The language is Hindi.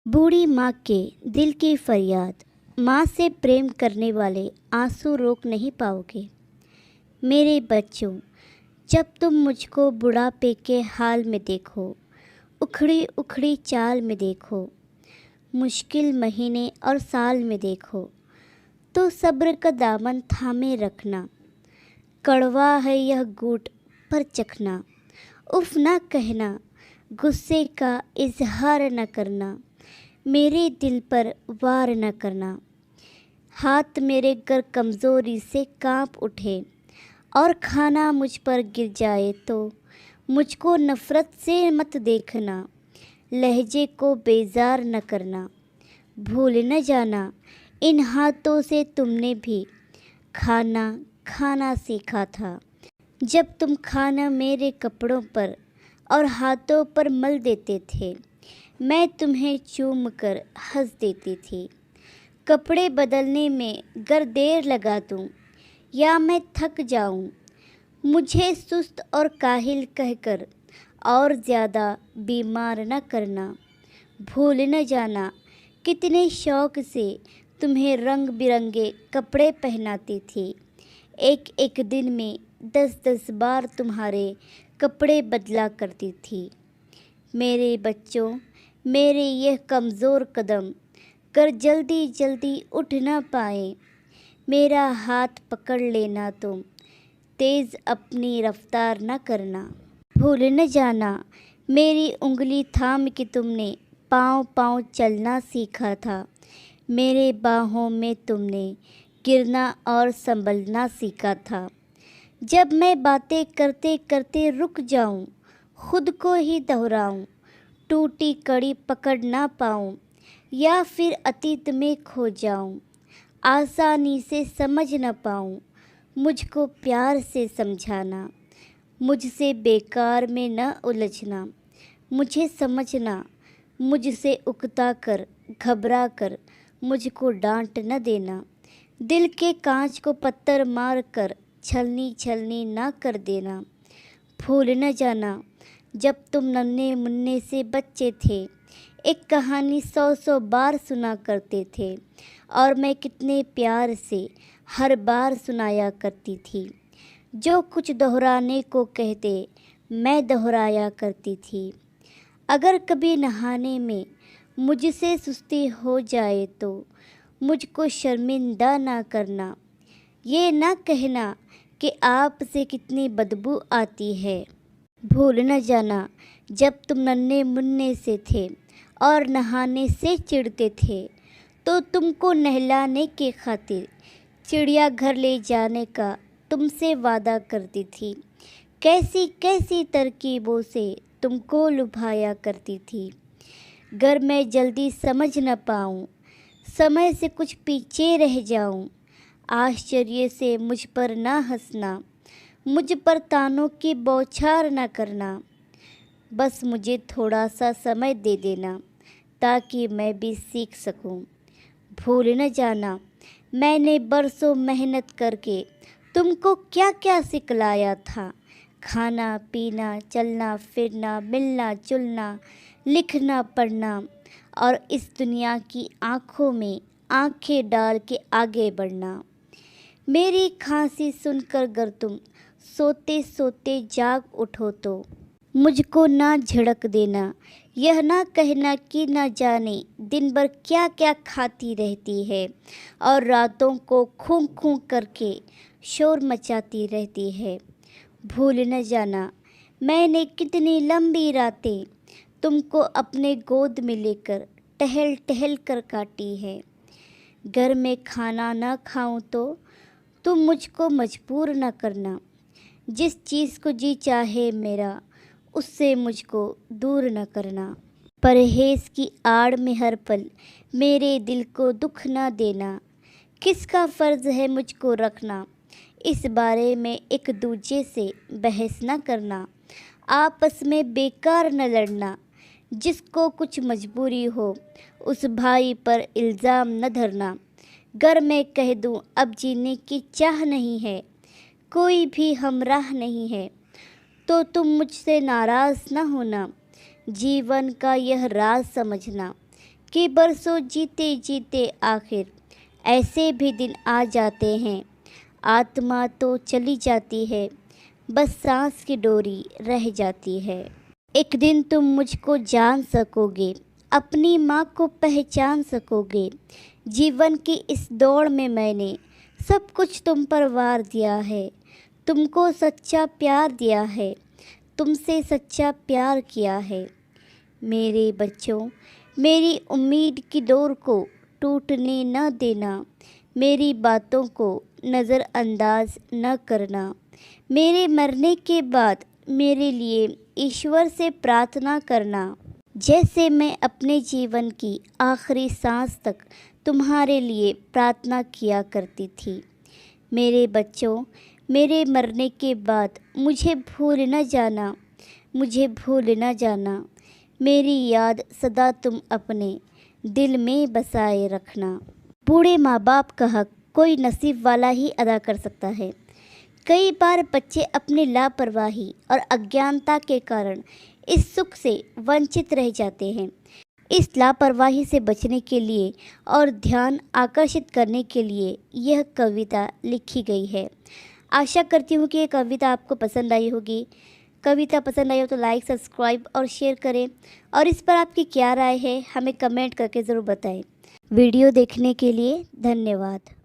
बूढ़ी माँ के दिल की फरियाद। माँ से प्रेम करने वाले आंसू रोक नहीं पाओगे। मेरे बच्चों, जब तुम मुझको बुढ़ापे के हाल में देखो, उखड़ी उखड़ी चाल में देखो, मुश्किल महीने और साल में देखो, तो सब्र का दामन थामे रखना। कड़वा है यह घूंट पर चखना। उफ ना कहना, गुस्से का इजहार न करना, मेरे दिल पर वार न करना। हाथ मेरे गर कमज़ोरी से कांप उठे और खाना मुझ पर गिर जाए तो मुझको नफ़रत से मत देखना। लहजे को बेजार न करना। भूल न जाना, इन हाथों से तुमने भी खाना खाना सीखा था। जब तुम खाना मेरे कपड़ों पर और हाथों पर मल देते थे, मैं तुम्हें चूम कर हंस देती थी। कपड़े बदलने में गर देर लगा दूं या मैं थक जाऊं, मुझे सुस्त और काहिल कहकर और ज़्यादा बीमार न करना। भूल न जाना, कितने शौक़ से तुम्हें रंग बिरंगे कपड़े पहनाती थी। एक एक दिन में 10-10 बार तुम्हारे कपड़े बदला करती थी। मेरे बच्चों, मेरे यह कमज़ोर कदम कर जल्दी जल्दी उठ न पाए, मेरा हाथ पकड़ लेना तुम, तेज़ अपनी रफ्तार न करना। भूल न जाना, मेरी उंगली थाम के तुमने पाँव पाँव चलना सीखा था। मेरे बाहों में तुमने गिरना और संभलना सीखा था। जब मैं बातें करते करते रुक जाऊं, खुद को ही दोहराऊं, टूटी कड़ी पकड़ ना पाऊं या फिर अतीत में खो जाऊं, आसानी से समझ न पाऊं, मुझको प्यार से समझाना। मुझसे बेकार में न उलझना, मुझे समझना। मुझसे उकता कर घबरा कर मुझको डांट न देना। दिल के कांच को पत्थर मार कर छलनी छलनी ना कर देना। भूल न जाना, जब तुम नन्हे मुन्ने से बच्चे थे, एक कहानी 100-100 बार सुना करते थे और मैं कितने प्यार से हर बार सुनाया करती थी। जो कुछ दोहराने को कहते मैं दोहराया करती थी। अगर कभी नहाने में मुझसे सुस्ती हो जाए तो मुझको शर्मिंदा ना करना। ये ना कहना कि आपसे कितनी बदबू आती है। भूल न जाना, जब तुम नन्हे मुन्ने से थे और नहाने से चिढ़ते थे, तो तुमको नहलाने के खातिर चिड़ियाघर ले जाने का तुमसे वादा करती थी। कैसी कैसी तरकीबों से तुमको लुभाया करती थी। गर मैं जल्दी समझ न पाऊँ, समय से कुछ पीछे रह जाऊँ, आश्चर्य से मुझ पर ना हंसना, मुझ पर तानों की बौछार न करना। बस मुझे थोड़ा सा समय दे देना ताकि मैं भी सीख सकूं। भूल न जाना, मैंने बरसों मेहनत करके तुमको क्या क्या सिखलाया था। खाना पीना, चलना फिरना, मिलना जुलना, लिखना पढ़ना और इस दुनिया की आँखों में आँखें डाल के आगे बढ़ना। मेरी खांसी सुनकर गर तुम सोते सोते जाग उठो तो मुझको ना झड़क देना। यह ना कहना कि ना जाने दिन भर क्या क्या खाती रहती है और रातों को खूं खूं करके शोर मचाती रहती है। भूल न जाना, मैंने कितनी लंबी रातें तुमको अपने गोद में लेकर टहल टहल कर काटी है। घर में खाना ना खाऊं तो तुम मुझको मजबूर न करना। जिस चीज़ को जी चाहे मेरा, उससे मुझको दूर न करना। परहेज़ की आड़ में हर पल मेरे दिल को दुख न देना। किसका फ़र्ज़ है मुझको रखना, इस बारे में एक दूजे से बहस न करना। आपस में बेकार न लड़ना। जिसको कुछ मजबूरी हो उस भाई पर इल्ज़ाम न धरना। गर मैं कह दूं अब जीने की चाह नहीं है, कोई भी हमराह नहीं है, तो तुम मुझसे नाराज़ न होना। जीवन का यह राज समझना कि बरसों जीते जीते आखिर ऐसे भी दिन आ जाते हैं। आत्मा तो चली जाती है, बस सांस की डोरी रह जाती है। एक दिन तुम मुझको जान सकोगे, अपनी माँ को पहचान सकोगे। जीवन की इस दौड़ में मैंने सब कुछ तुम पर वार दिया है, तुमको सच्चा प्यार दिया है, तुमसे सच्चा प्यार किया है। मेरे बच्चों, मेरी उम्मीद की डोर को टूटने न देना, मेरी बातों को नज़रअंदाज न करना। मेरे मरने के बाद मेरे लिए ईश्वर से प्रार्थना करना, जैसे मैं अपने जीवन की आखिरी सांस तक तुम्हारे लिए प्रार्थना किया करती थी। मेरे बच्चों, मेरे मरने के बाद मुझे भूल न जाना, मुझे भूल न जाना। मेरी याद सदा तुम अपने दिल में बसाए रखना। बूढ़े माँ बाप का हक कोई नसीब वाला ही अदा कर सकता है। कई बार बच्चे अपनी लापरवाही और अज्ञानता के कारण इस सुख से वंचित रह जाते हैं। इस लापरवाही से बचने के लिए और ध्यान आकर्षित करने के लिए यह कविता लिखी गई है। आशा करती हूँ कि ये कविता आपको पसंद आई होगी। कविता पसंद आई हो तो लाइक, सब्सक्राइब और शेयर करें, और इस पर आपकी क्या राय है हमें कमेंट करके ज़रूर बताएं। वीडियो देखने के लिए धन्यवाद।